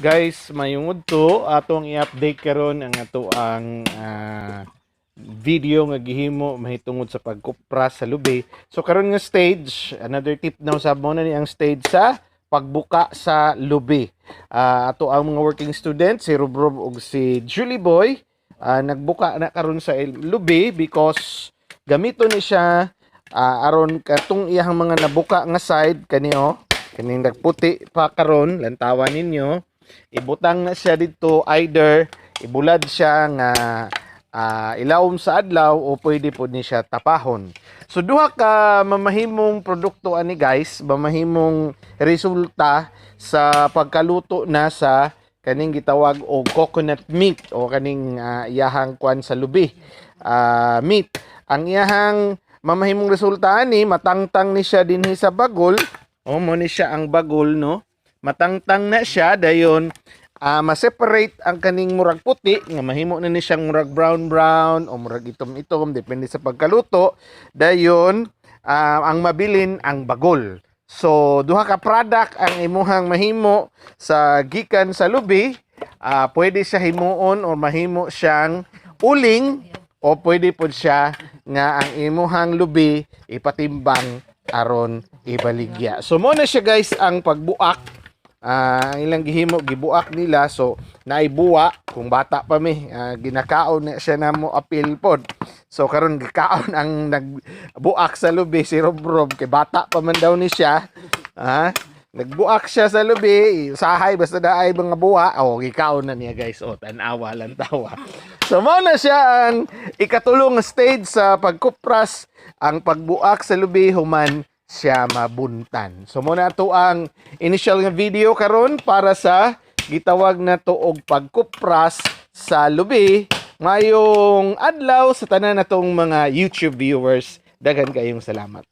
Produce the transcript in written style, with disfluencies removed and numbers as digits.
Guys, mayungod to atong i-update karon ang ato ang video nga gihimo mahitungod sa pagkupra sa lubi. So karon nga stage, another tip na usab mo na ni ang stage sa pagbuka sa lubi. Ato ang mga working students, si Rob ug si Julie Boy, nagbuka na karon sa lubi because gamito ni siya aron katong iyang mga nabuka nga side kaniyo kaning nagputi pa karon lantawan ninyo, ibutang na siya dito, either ibulad siya nga ilawom sa adlaw o pwede po ni siya tapahon. So duha ka mamahimong produkto ani guys, mamahimong resulta sa pagkaluto na sa kaning gitawag og coconut meat o kaning iyahang kwan sa lubi meat. Ang iyahang mamahimong resulta ani matangtang ni siya dinhi sa bagol. O mo ni siya ang bagol, no? Matangtang na siya dayon ma-separate ang kaning murag puti nga mahimo na ni siyang murag brown o murag itom-itom depende sa pagkaluto. Dayon ang mabilin ang bagol. So duha ka product ang imuhang mahimo sa gikan sa lubi. Pwede siya himuon o mahimo siyang uling o pwede po siya nga ang imuhang lubi ipatimbang aron ibaligya. So mo na siya guys ang pagbuak. Ang ilang gihimo gibuak nila, so naibuwa kung bata pa mi, ginakaon na siya na mo apil pod. So karon gikaon ang nagbuak sa lubi si Rob kay bata pa man daw ni siya. Nagbuak siya sa lubi, usahay basta daay mga buwa. Gikaon na niya guys. Tanawa lang tawa. So mo na siya ang ikatulong stage sa pagkupras, ang pagbuak sa lubi human siya mabuntan. So muna to ang initial nga video karon para sa gitawag na to og pagkupras sa lubi ngayong adlaw sa tanan natong mga YouTube viewers. Daghan kayong salamat.